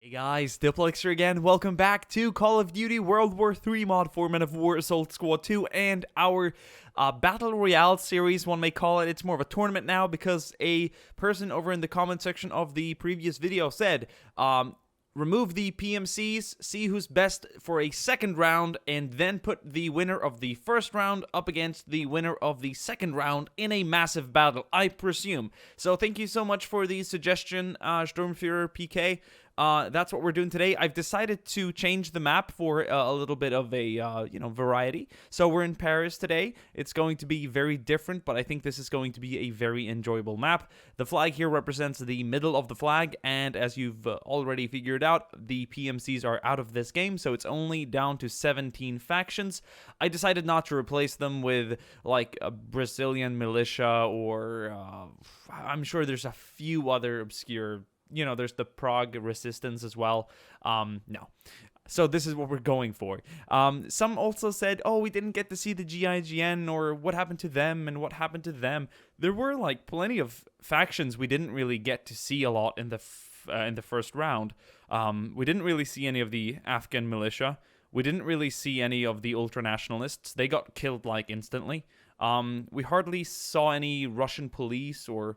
Hey guys, Diplex here again. Welcome back to Call of Duty World War III mod 4 Men of War Assault Squad 2 and our Battle Royale series, one may call it. It's more of a tournament now because a person over in the comment section of the previous video said, remove the PMCs, see who's best for a second round, and then put the winner of the first round up against the winner of the second round in a massive battle, I presume. So thank you so much for the suggestion, Sturmführer PK. That's what we're doing today. I've decided to change the map for a little bit of a, variety. So we're in Paris today. It's going to be very different, but I think this is going to be a very enjoyable map. The flag here represents the middle of the flag, and as you've already figured out, the PMCs are out of this game, so it's only down to 17 factions. I decided not to replace them with, like, a Brazilian militia or, I'm sure there's a few other obscure... there's the Prague resistance as well. No. So this is what we're going for. Some also said, oh, we didn't get to see the GIGN, or what happened to them and what happened to them. There were, like, plenty of factions we didn't really get to see a lot in the first round. We didn't really see any of the Afghan militia. We didn't really see any of the ultranationalists. They got killed, like, instantly. We hardly saw any Russian police or...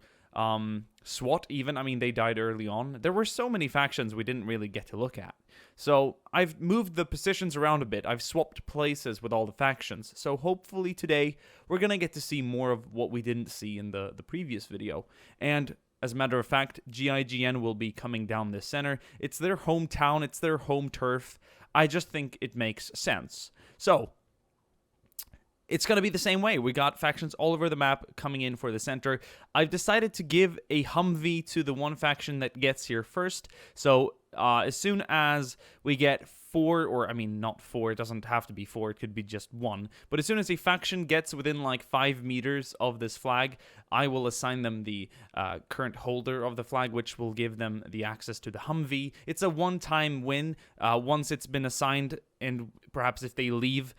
SWAT even. I mean, they died early on. There were so many factions we didn't really get to look at. So I've moved the positions around a bit. I've swapped places with all the factions. So hopefully today we're going to get to see more of what we didn't see in the previous video. And as a matter of fact, GIGN will be coming down this center. It's their hometown. It's their home turf. I just think it makes sense. So... it's going to be the same way. We got factions all over the map coming in for the center. I've decided to give a Humvee to the one faction that gets here first. So as soon as we get 4, or I mean not 4, it doesn't have to be 4, it could be just 1. But as soon as a faction gets within like 5 meters of this flag, I will assign them the current holder of the flag, which will give them the access to the Humvee. It's a one-time win. Once it's been assigned, and perhaps if they leave,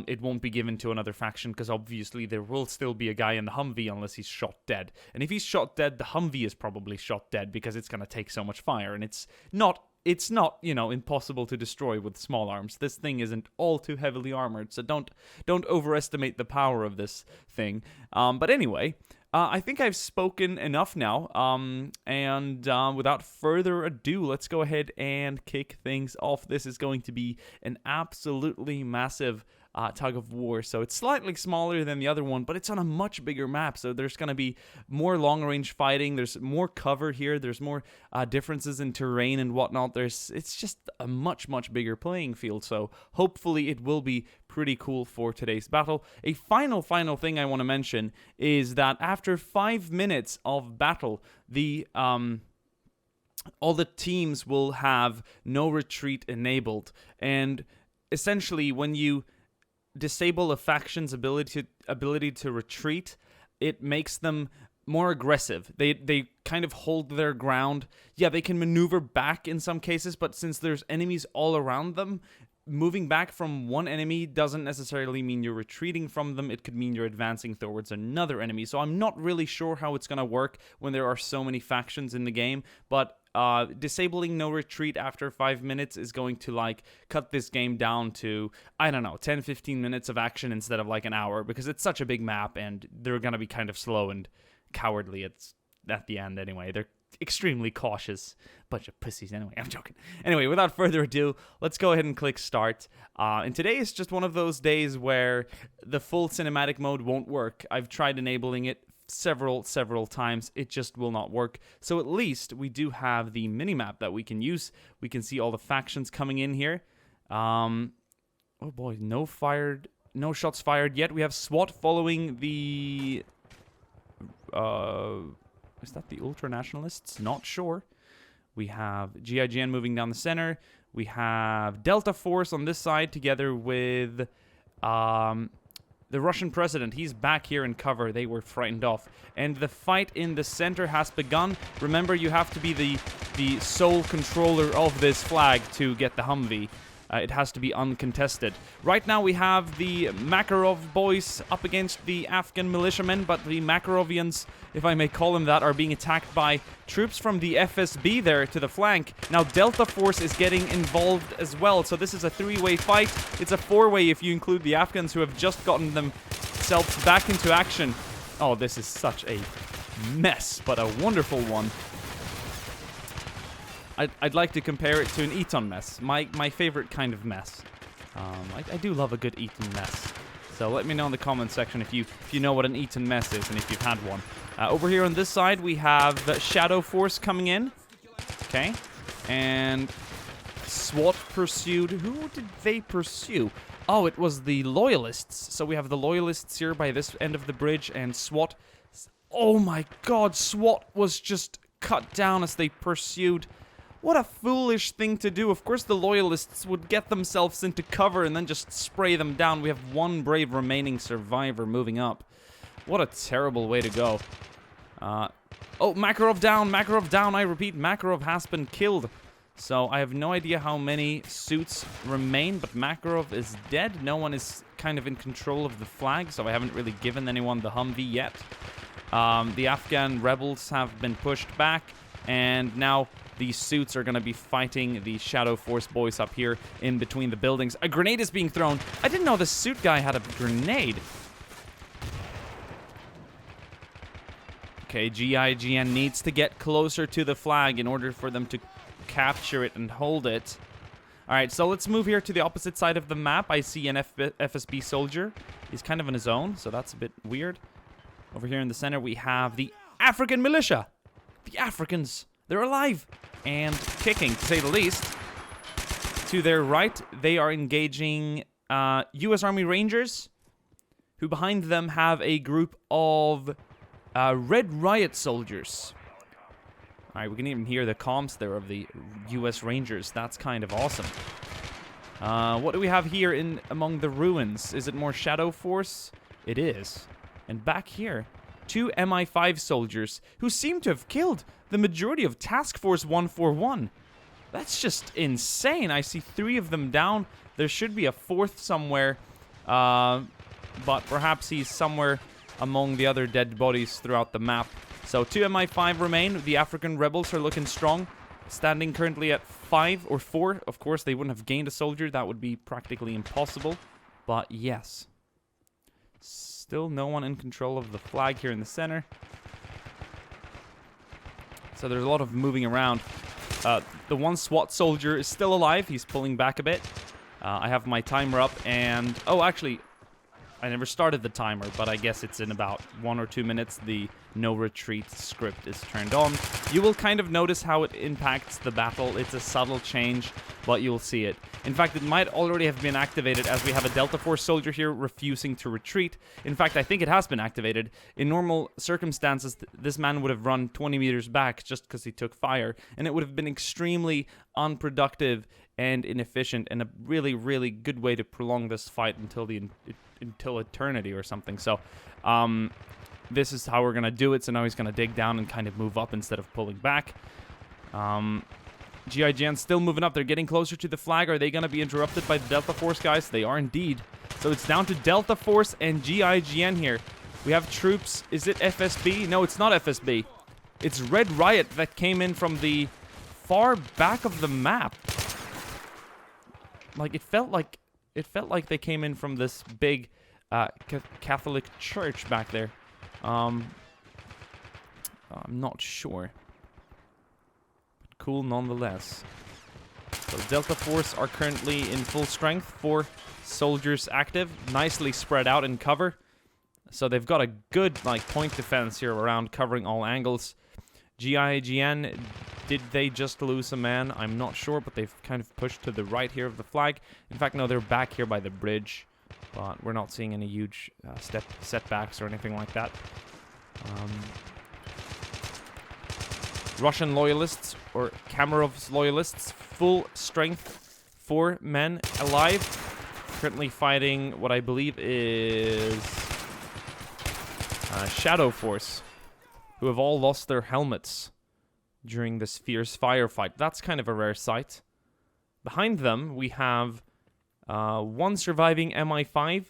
it won't be given to another faction, because obviously there will still be a guy in the Humvee unless he's shot dead. And if he's shot dead, the Humvee is probably shot dead because it's going to take so much fire, and it's not, impossible to destroy with small arms. This thing isn't all too heavily armored, so don't overestimate the power of this thing. But anyway, I think I've spoken enough now, and without further ado, let's go ahead and kick things off. This is going to be an absolutely massive tug of war, so it's slightly smaller than the other one, but it's on a much bigger map, so there's going to be more long-range fighting, there's more cover here, there's more differences in terrain and whatnot. It's just a much bigger playing field, so hopefully it will be pretty cool for today's battle. A final thing I want to mention is that after 5 minutes of battle, the all the teams will have no retreat enabled, and essentially when you disable a faction's ability to retreat, it makes them more aggressive. They kind of hold their ground. Yeah, they can maneuver back in some cases, but since there's enemies all around them, moving back from one enemy doesn't necessarily mean you're retreating from them. It could mean you're advancing towards another enemy. So I'm not really sure how it's going to work when there are so many factions in the game, but disabling no retreat after 5 minutes is going to, like, cut this game down to, I don't know, 10-15 minutes of action instead of like an hour, because it's such a big map and they're going to be kind of slow and cowardly at the end anyway. They're extremely cautious bunch of pussies. Anyway, I'm joking. Anyway, without further ado, let's go ahead and click start. And today is just one of those days where the full cinematic mode won't work. I've tried enabling it several times. It just will not work. So at least we do have the minimap that we can use. We can see all the factions coming in here. Oh boy, no shots fired yet. We have SWAT following the is that the ultranationalists? Not sure. We have GIGN moving down the center. We have Delta Force on this side together with the Russian president. He's back here in cover. They were frightened off. And the fight in the center has begun. Remember, you have to be the sole controller of this flag to get the Humvee. It has to be uncontested. Right now we have the Makarov boys up against the Afghan militiamen, but the Makarovians, if I may call them that, are being attacked by troops from the FSB there to the flank. Now Delta Force is getting involved as well, so this is a three-way fight. It's a four-way if you include the Afghans who have just gotten themselves back into action. Oh, this is such a mess, but a wonderful one. I'd like to compare it to an Eton mess, my favorite kind of mess. I do love a good Eton mess. So let me know in the comment section if you know what an Eton mess is and if you've had one. Over here on this side we have Shadow Force coming in. Okay. And SWAT pursued. Who did they pursue? Oh, it was the Loyalists. So we have the Loyalists here by this end of the bridge and SWAT. Oh my god, SWAT was just cut down as they pursued. What a foolish thing to do. Of course the Loyalists would get themselves into cover and then just spray them down. We have one brave remaining survivor moving up. What a terrible way to go. Oh, Makarov down, I repeat, Makarov has been killed. So I have no idea how many suits remain, but Makarov is dead. No one is kind of in control of the flag, so I haven't really given anyone the Humvee yet. The Afghan rebels have been pushed back, and now these suits are going to be fighting the Shadow Force boys up here in between the buildings. A grenade is being thrown. I didn't know the suit guy had a grenade. Okay, GIGN needs to get closer to the flag in order for them to capture it and hold it. Alright, so let's move here to the opposite side of the map. I see an FSB soldier. He's kind of on his own, so that's a bit weird. Over here in the center, we have the African militia. The Africans. They're alive and kicking, to say the least. To their right, they are engaging U.S. Army Rangers, who behind them have a group of Red Riot soldiers. Alright, we can even hear the comms there of the U.S. Rangers. That's kind of awesome. What do we have here in among the ruins? Is it more Shadow Force? It is. And back here, 2 MI5 soldiers who seem to have killed the majority of Task Force 141. That's just insane. I see 3 of them down. There should be a 4th somewhere, but perhaps he's somewhere among the other dead bodies throughout the map. So 2 MI5 remain. The African rebels are looking strong, standing currently at 5 or 4. Of course, they wouldn't have gained a soldier. That would be practically impossible. But yes. Still no one in control of the flag here in the center. So there's a lot of moving around. The one SWAT soldier is still alive. He's pulling back a bit. I have my timer up and... Oh, actually, I never started the timer, but I guess it's in about 1 or 2 minutes. The no retreat script is turned on. You will kind of notice how it impacts the battle. It's a subtle change, but you'll see it. In fact, it might already have been activated as we have a Delta Force soldier here refusing to retreat. In fact, I think it has been activated. In normal circumstances, this man would have run 20 meters back just because he took fire, and it would have been extremely unproductive and inefficient, and a really, really good way to prolong this fight until eternity or something. So, this is how we're going to do it. So now he's going to dig down and kind of move up instead of pulling back. GIGN still moving up. They're getting closer to the flag. Are they going to be interrupted by the Delta Force guys? They are indeed. So it's down to Delta Force and GIGN here. We have troops. Is it FSB? No, it's not FSB. It's Red Riot that came in from the far back of the map. Like, it felt like they came in from this big Catholic church back there. I'm not sure. But cool nonetheless. So Delta Force are currently in full strength. 4 soldiers active, nicely spread out in cover. So they've got a good point defense here around covering all angles. GIGN, did they just lose a man? I'm not sure, but they've kind of pushed to the right here of the flag. In fact, no, they're back here by the bridge, but we're not seeing any huge setbacks or anything like that. Russian loyalists, or Kamarov's loyalists, full strength, 4 men alive, currently fighting what I believe is Shadow Force, who have all lost their helmets during this fierce firefight. That's kind of a rare sight. Behind them, we have one surviving MI5.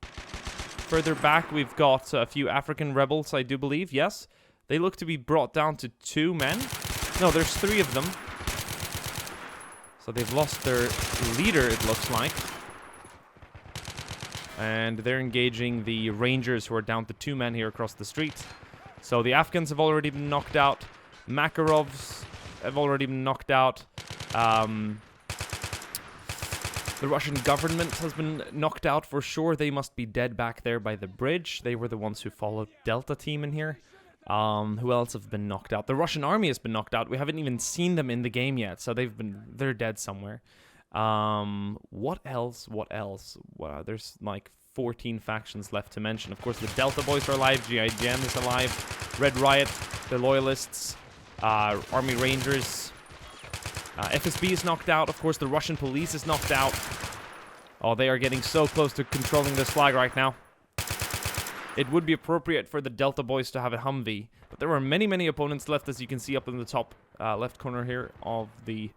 Further back, we've got a few African rebels, I do believe. Yes, they look to be brought down to 2 men. No, there's 3 of them. So they've lost their leader, it looks like. And they're engaging the Rangers, who are down to 2 men here across the street. So the Afghans have already been knocked out. Makarovs have already been knocked out. The Russian government has been knocked out for sure. They must be dead back there by the bridge. They were the ones who followed Delta Team in here. Who else have been knocked out? The Russian army has been knocked out. We haven't even seen them in the game yet, so they're dead somewhere. What else? Wow, there's like 14 factions left to mention. Of course, the Delta Boys are alive. GI Gen is alive. Red Riot, the Loyalists, Army Rangers. FSB is knocked out. Of course, the Russian police is knocked out. Oh, they are getting so close to controlling this flag right now. It would be appropriate for the Delta Boys to have a Humvee, but there are many, many opponents left, as you can see up in the top left corner here of the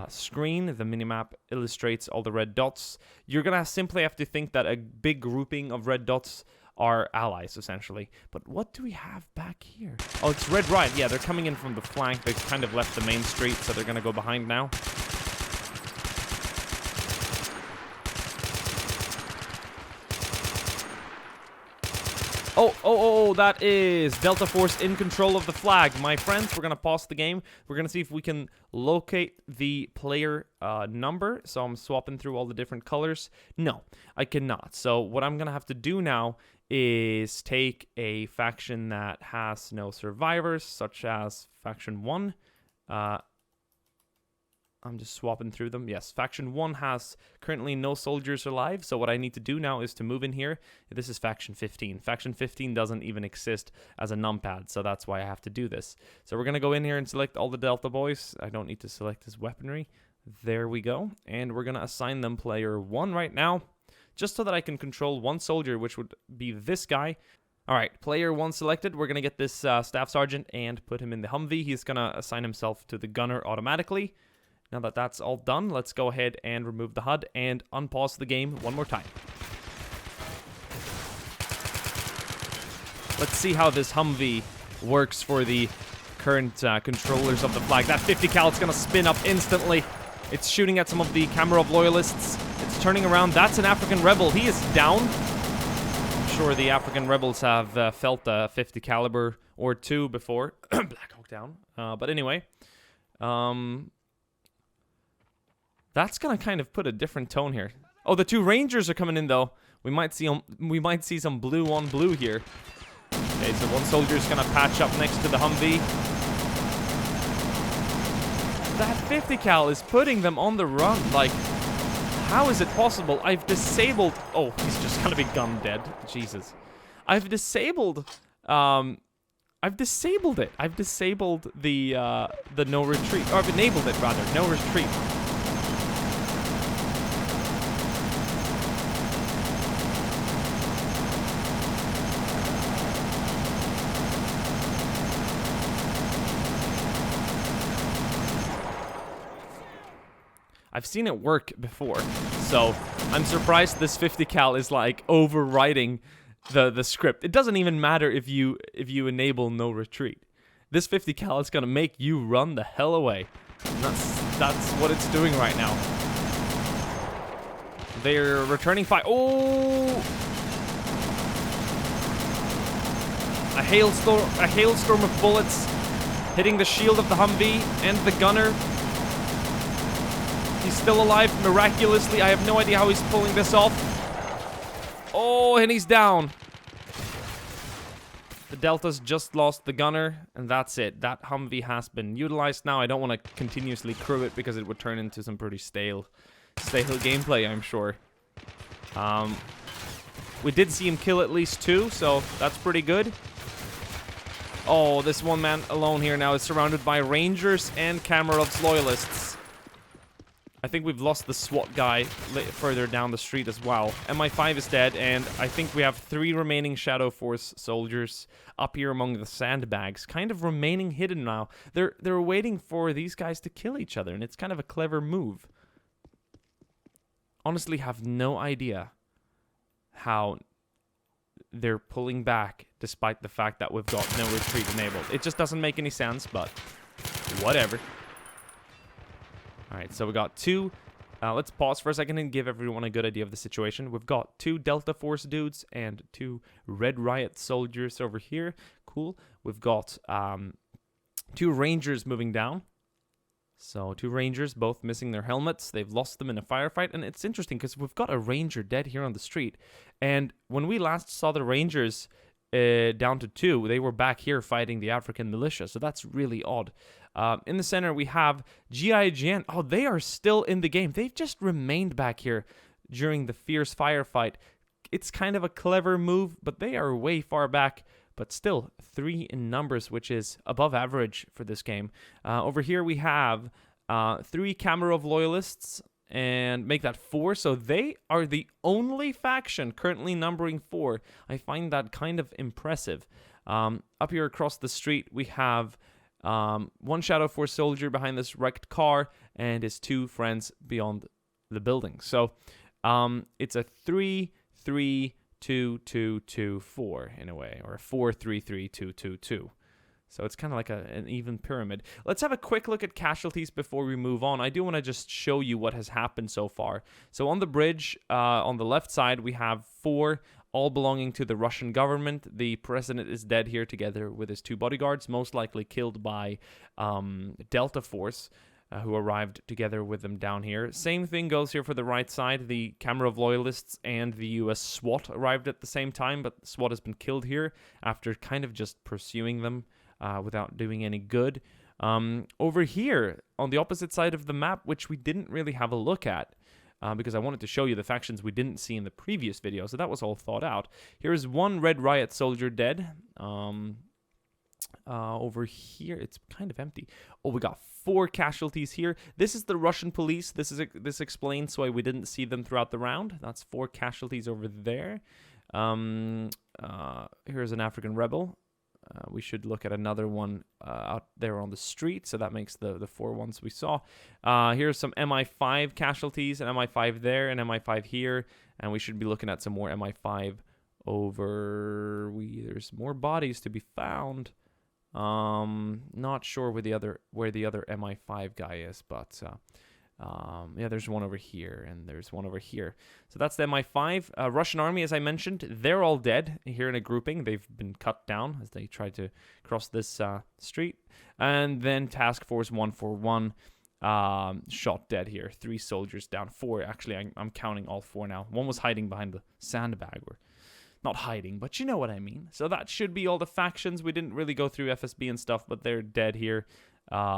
screen. The minimap illustrates all the red dots. You're gonna simply have to think that a big grouping of red dots are allies, essentially. But what do we have back here? Oh, it's Red Riot. Yeah, they're coming in from the flank. They've kind of left the main street, so they're gonna go behind now. Oh, that is Delta Force in control of the flag. My friends, we're going to pause the game. We're going to see if we can locate the player number. So I'm swapping through all the different colors. No, I cannot. So what I'm going to have to do now is take a faction that has no survivors, such as Faction 1. I'm just swapping through them. Yes, Faction 1 has currently no soldiers alive, so what I need to do now is to move in here. This is Faction 15. Faction 15 doesn't even exist as a numpad, so that's why I have to do this. So we're going to go in here and select all the Delta Boys. I don't need to select his weaponry. There we go. And we're going to assign them player 1 right now, just so that I can control one soldier, which would be this guy. All right, player 1 selected. We're going to get this Staff Sergeant and put him in the Humvee. He's going to assign himself to the gunner automatically. Now that that's all done, let's go ahead and remove the HUD and unpause the game one more time. Let's see how this Humvee works for the current controllers of the flag. That 50 cal is going to spin up instantly. It's shooting at some of the Kamarov loyalists. It's turning around. That's an African rebel. He is down. I'm sure the African rebels have felt a 50 caliber or 2 before. Black Hawk down. But anyway, that's gonna kind of put a different tone here. Oh, the 2 Rangers are coming in though. We might see some blue on blue here. Okay, so one soldier's gonna patch up next to the Humvee. That 50 cal is putting them on the run. Like, how is it possible? I've disabled. Oh, he's just gonna be gun dead. Jesus, I've disabled. I've disabled it. I've disabled the no retreat, or I've enabled it rather. No retreat. I've seen it work before, so I'm surprised this 50 cal is like overriding the script. It doesn't even matter if you enable no retreat. This 50 cal is gonna make you run the hell away. And that's what it's doing right now. They're returning fire. Oh! A hailstorm of bullets hitting the shield of the Humvee and the gunner. He's still alive miraculously. I have no idea how he's pulling this off. Oh, and he's down. The Deltas just lost the gunner, and that's it. That Humvee has been utilized now. I don't want to continuously crew it because it would turn into some pretty stale gameplay, I'm sure. We did see him kill at least 2, so that's pretty good. Oh, this one man alone here now is surrounded by Rangers and Kamarov's loyalists. I think we've lost the SWAT guy further down the street as well. MI5 is dead, and I think we have 3 remaining Shadow Force soldiers up here among the sandbags, kind of remaining hidden now. They're waiting for these guys to kill each other, and it's kind of a clever move. Honestly, have no idea how they're pulling back despite the fact that we've got no retreat enabled. It just doesn't make any sense, but whatever. Alright, so we got 2. Let's pause for a second and give everyone a good idea of the situation. We've got 2 Delta Force dudes and 2 Red Riot soldiers over here. Cool. We've got 2 Rangers moving down. So 2 Rangers, both missing their helmets. They've lost them in a firefight. And it's interesting because we've got a Ranger dead here on the street. And when we last saw the Rangers down to 2, they were back here fighting the African militia. So that's really odd. In the center, we have GIGN. Oh, they are still in the game. They've just remained back here during the fierce firefight. It's kind of a clever move, but they are way far back. But still, 3 in numbers, which is above average for this game. Over here, we have 3 Camera of Loyalists, and make that 4. So they are the only faction currently numbering 4. I find that kind of impressive. Up here across the street, we have 1 Shadow Force soldier behind this wrecked car, and his 2 friends beyond the building. So it's a 3-3-2-2-2-4 in a way, or a 4-3-3-2-2-2. So it's kind of like an even pyramid. Let's have a quick look at casualties before we move on. I do want to just show you what has happened so far. So on the bridge, on the left side, we have 4, all belonging to the Russian government. The president is dead here together with his 2 bodyguards, most likely killed by Delta Force, who arrived together with them down here. Same thing goes here for the right side. The Camera of Loyalists and the US SWAT arrived at the same time, but the SWAT has been killed here after kind of just pursuing them without doing any good. Over here, on the opposite side of the map, which we didn't really have a look at, because I wanted to show you the factions we didn't see in the previous video, so that was all thought out. Here's 1 Red Riot soldier dead. Over here, it's kind of empty. Oh, we got 4 casualties here. This is the Russian police. This explains why we didn't see them throughout the round. That's 4 casualties over there. Here's an African rebel. We should look at another one out there on the street, so that makes the 4 ones we saw. Here's some MI5 casualties, an MI5 there, an MI5 here, and we should be looking at some more MI5 over... There's more bodies to be found. Not sure where the other MI5 guy is, but yeah, there's one over here, and there's one over here. So that's the MI5. Russian army, as I mentioned, they're all dead here in a grouping. They've been cut down as they tried to cross this street. And then Task Force 141 shot dead here. 3 soldiers down. 4, actually, I'm counting all 4 now. 1 was hiding behind the sandbag, or not hiding, but you know what I mean. So that should be all the factions. We didn't really go through FSB and stuff, but they're dead here,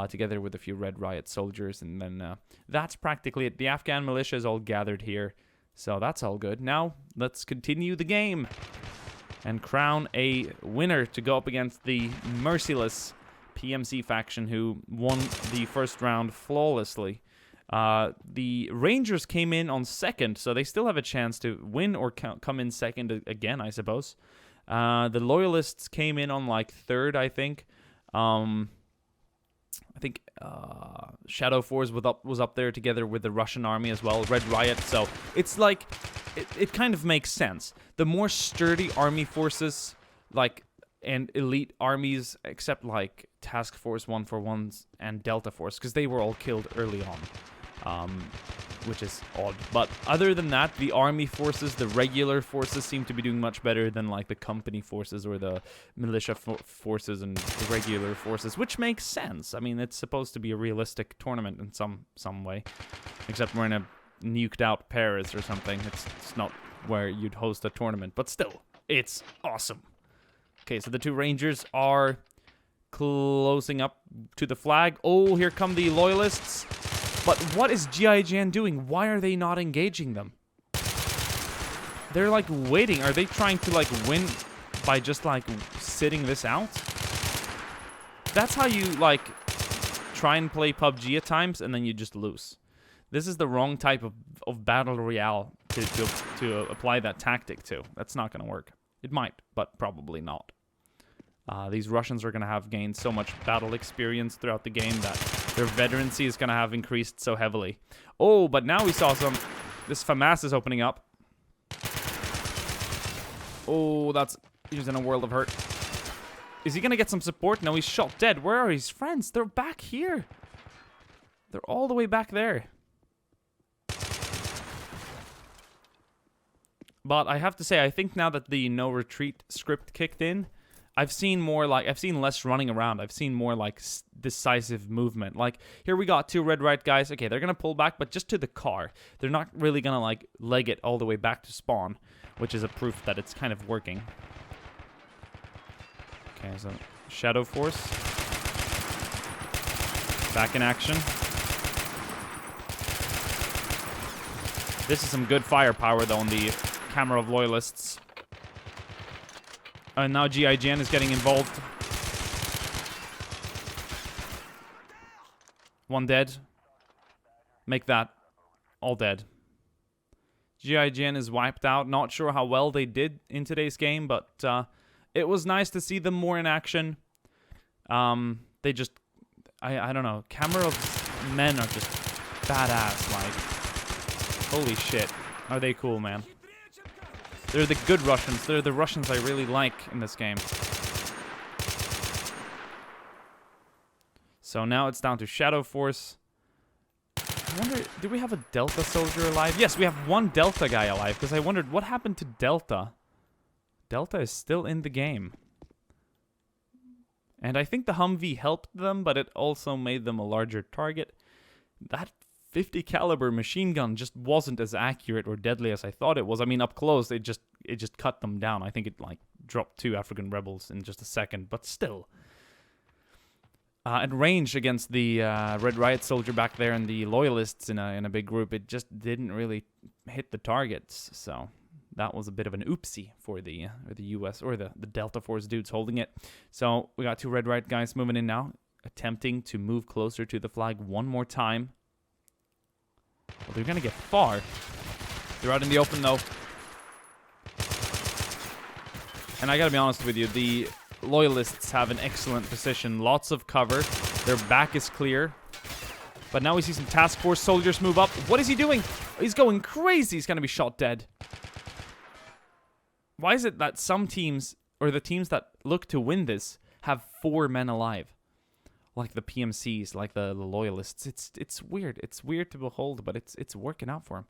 together with a few Red Riot soldiers. And then that's practically it. The Afghan militia is all gathered here. So that's all good. Now, let's continue the game and crown a winner to go up against the merciless PMC faction, who won the first round flawlessly. The Rangers came in on second, so they still have a chance to win or come in second again, I suppose. The Loyalists came in on like third, I think. Shadow Force was up there together with the Russian army as well, Red Riot. So it's like, it kind of makes sense. The more sturdy army forces, like, and elite armies, except like Task Force 141s and Delta Force, because they were all killed early on. Which is odd. But other than that, the army forces, the regular forces, seem to be doing much better than like the company forces or the militia forces and the regular forces, which makes sense. I mean, it's supposed to be a realistic tournament in some way, except we're in a nuked out Paris or something. It's not where you'd host a tournament, but still, it's awesome. Okay, so the 2 Rangers are closing up to the flag. Oh, here come the Loyalists. But what is GIGN doing? Why are they not engaging them? They're like waiting. Are they trying to like win by just like sitting this out? That's how you like try and play PUBG at times, and then you just lose. This is the wrong type of battle royale to apply that tactic to. That's not going to work. It might, but probably not. These Russians are going to have gained so much battle experience throughout the game that their veterancy is going to have increased so heavily. Oh, but now we saw some... This FAMAS is opening up. Oh, that's... He's in a world of hurt. Is he going to get some support? No, he's shot dead. Where are his friends? They're back here. They're all the way back there. But I have to say, I think now that the no retreat script kicked in, I've seen less running around. I've seen more like decisive movement. Like here we got 2 red right guys. Okay, they're gonna pull back, but just to the car. They're not really gonna like leg it all the way back to spawn, which is a proof that it's kind of working. Okay, so Shadow Force back in action. This is some good firepower though on the camera of loyalists. And now GIGN is getting involved. 1 dead. Make that all dead. GIGN is wiped out. Not sure how well they did in today's game, but it was nice to see them more in action. They just... I don't know. Camarov's men are just badass, like... Holy shit. Are they cool, man. They're the good Russians. They're the Russians I really like in this game. So now it's down to Shadow Force. I wonder, do we have a Delta soldier alive? Yes, we have 1 Delta guy alive, because I wondered what happened to Delta. Delta is still in the game. And I think the Humvee helped them, but it also made them a larger target. That 50 caliber machine gun just wasn't as accurate or deadly as I thought it was. I mean, up close, it just cut them down. I think it like dropped 2 African rebels in just a second, but still. At range against the Red Riot soldier back there and the loyalists in a big group, it just didn't really hit the targets. So that was a bit of an oopsie for the US or the Delta Force dudes holding it. So we got 2 Red Riot guys moving in now, attempting to move closer to the flag one more time. Well, they're going to get far. They're out in the open, though. And I got to be honest with you, the loyalists have an excellent position. Lots of cover. Their back is clear. But now we see some task force soldiers move up. What is he doing? He's going crazy. He's going to be shot dead. Why is it that some teams, or the teams that look to win this, have 4 men alive? Like the PMCs, like the loyalists. It's weird. It's weird to behold, but it's working out for him.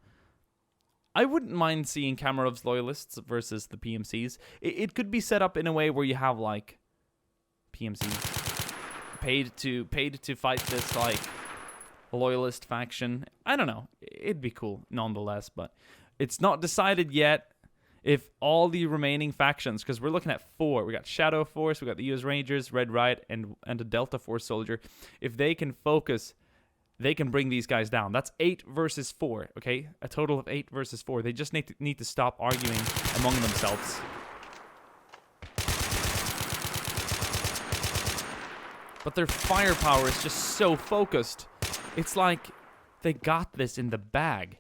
I wouldn't mind seeing Kamarov's loyalists versus the PMCs. It could be set up in a way where you have like PMCs paid to fight this like loyalist faction. I don't know. It'd be cool nonetheless, but it's not decided yet. If all the remaining factions, because we're looking at 4, we got Shadow Force, we got the US Rangers, Red Riot, and a Delta Force soldier. If they can focus, they can bring these guys down. That's 8 versus 4, okay? A total of 8 versus 4. They just need to stop arguing among themselves. But their firepower is just so focused. It's like they got this in the bag.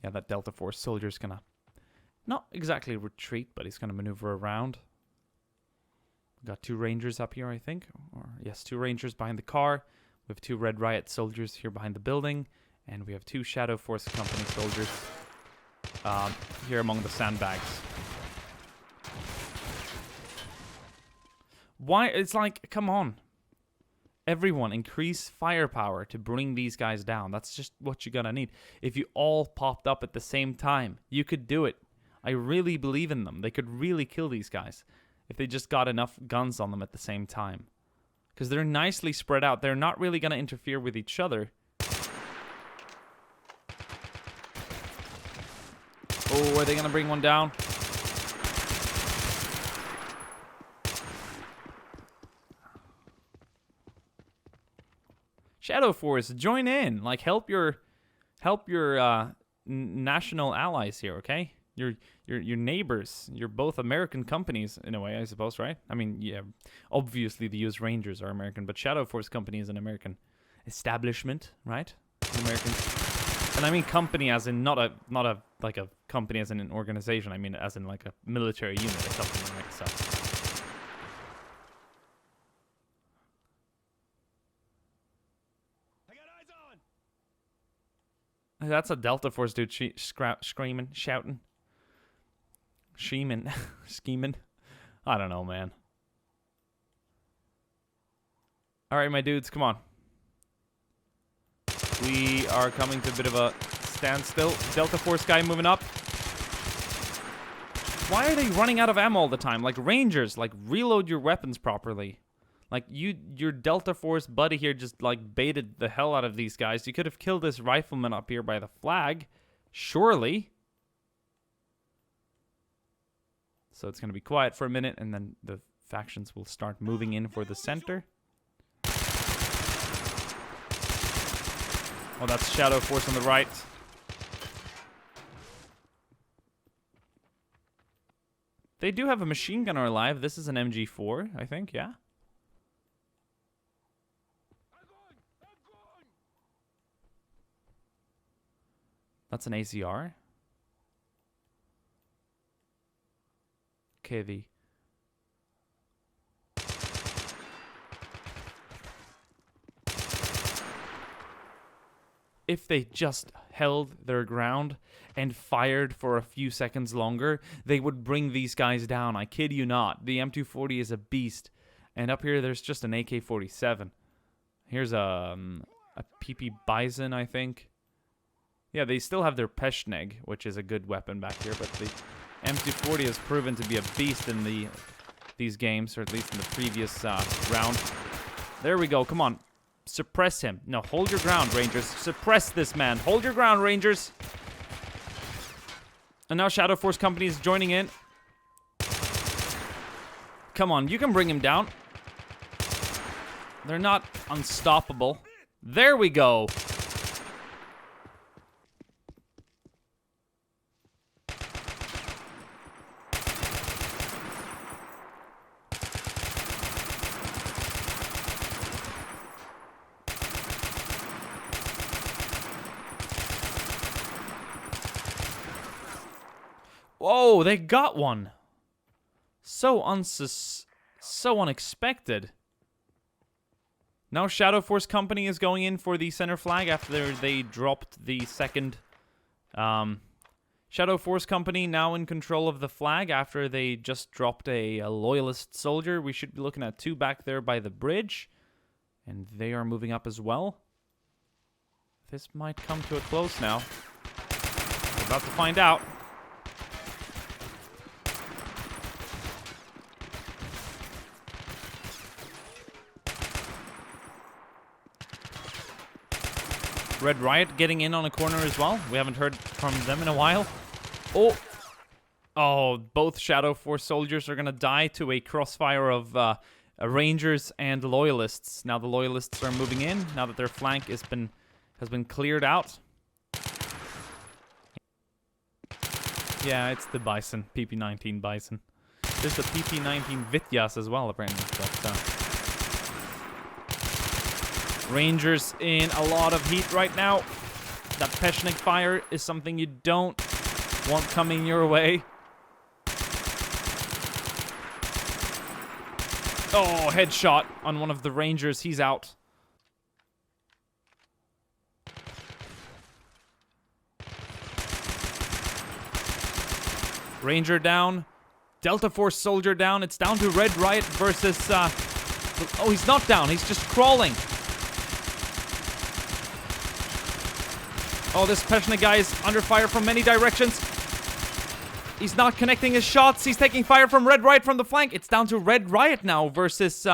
Yeah, that Delta Force soldier's gonna not exactly retreat, but he's gonna maneuver around. We got 2 Rangers up here, I think. Or yes, 2 Rangers behind the car. We have 2 Red Riot soldiers here behind the building, and we have 2 Shadow Force Company soldiers here among the sandbags. Why? It's like, come on. Everyone, increase firepower to bring these guys down. That's just what you're gonna need. If you all popped up at the same time, you could do it. I really believe in them. They could really kill these guys if they just got enough guns on them at the same time. Because they're nicely spread out. They're not really gonna interfere with each other. Oh, are they gonna bring one down? Shadow Force, join in. Like, help your national allies here, okay? Your neighbors. You're both American companies in a way, I suppose, right? I mean, yeah, obviously the US Rangers are American, but Shadow Force Company is an American establishment, right? The Americans. And I mean company as in not a like a company as in an organization. I mean as in like a military unit or something like so. I got eyes on. That's a Delta Force dude screaming, shouting. Scheming. Scheming. I don't know, man. Alright, my dudes, come on. We are coming to a bit of a standstill. Delta Force guy moving up. Why are they running out of ammo all the time? Like, Rangers, like, reload your weapons properly. Like, your Delta Force buddy here just, like, baited the hell out of these guys. You could have killed this rifleman up here by the flag. Surely. So it's going to be quiet for a minute, and then the factions will start moving in for the center. Oh, that's Shadow Force on the right. They do have a machine gunner alive. This is an MG4, I think, yeah? That's an ACR. Okay, the... If they just held their ground and fired for a few seconds longer, they would bring these guys down. I kid you not. The M240 is a beast. And up here, there's just an AK-47. Here's a PP Bison, I think. Yeah, they still have their Peshnig, which is a good weapon back here, but the M240 has proven to be a beast in these games, or at least in the previous round. There we go. Come on. Suppress him. No, hold your ground, Rangers. Suppress this man. Hold your ground, Rangers. And now Shadow Force Company is joining in. Come on, you can bring him down. They're not unstoppable. There we go. Whoa, they got one. So unexpected. Now Shadow Force Company is going in for the center flag after they dropped the second. Shadow Force Company now in control of the flag after they just dropped a loyalist soldier. We should be looking at 2 back there by the bridge. And they are moving up as well. This might come to a close now. We're about to find out. Red Riot getting in on a corner as well. We haven't heard from them in a while. Oh, both Shadow Force soldiers are going to die to a crossfire of Rangers and Loyalists. Now the Loyalists are moving in, now that their flank has been cleared out. Yeah, it's the Bison, PP-19 Bison. There's the PP-19 Vityas as well, apparently. But, Rangers in a lot of heat right now. That Peshnik fire is something you don't want coming your way. Oh, headshot on one of the Rangers. He's out. Ranger down. Delta Force soldier down. It's down to Red Riot versus... Oh, he's not down. He's just crawling. Oh, this Peshnik guy is under fire from many directions. He's not connecting his shots. He's taking fire from Red Riot from the flank. It's down to Red Riot now versus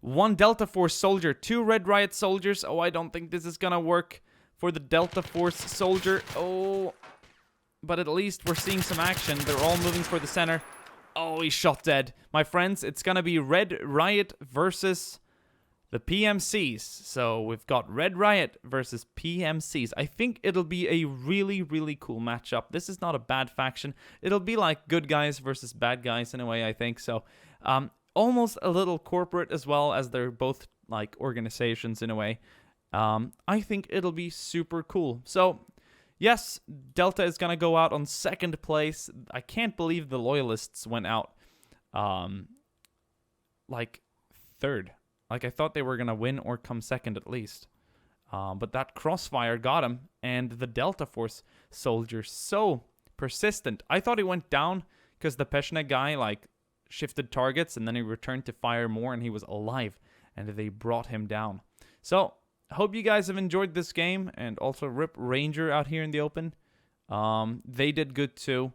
1 Delta Force soldier. 2 Red Riot soldiers. Oh, I don't think this is gonna work for the Delta Force soldier. Oh, but at least we're seeing some action. They're all moving for the center. Oh, he's shot dead. My friends, it's gonna be Red Riot versus... the PMCs. So we've got Red Riot versus PMCs. I think it'll be a really, really cool matchup. This is not a bad faction. It'll be like good guys versus bad guys in a way, I think. So almost a little corporate as well, as they're both like organizations in a way. I think it'll be super cool. So, yes, Delta is going to go out on second place. I can't believe the Loyalists went out, like, third. Like, I thought they were going to win or come second at least. But that crossfire got him, and the Delta Force soldier, so persistent. I thought he went down because the Peshne guy, like, shifted targets, and then he returned to fire more, and he was alive, and they brought him down. So, I hope you guys have enjoyed this game, and also rip Ranger out here in the open. They did good too.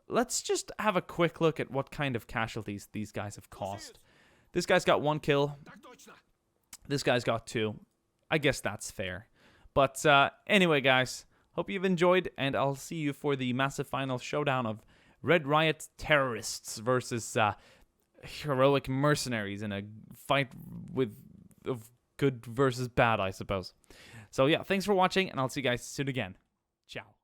Let's just have a quick look at what kind of casualties these guys have caused. This guy's got 1 kill. This guy's got 2. I guess that's fair. But anyway, guys, hope you've enjoyed, and I'll see you for the massive final showdown of Red Riot terrorists versus heroic mercenaries in a fight of good versus bad, I suppose. So yeah, thanks for watching, and I'll see you guys soon again. Ciao.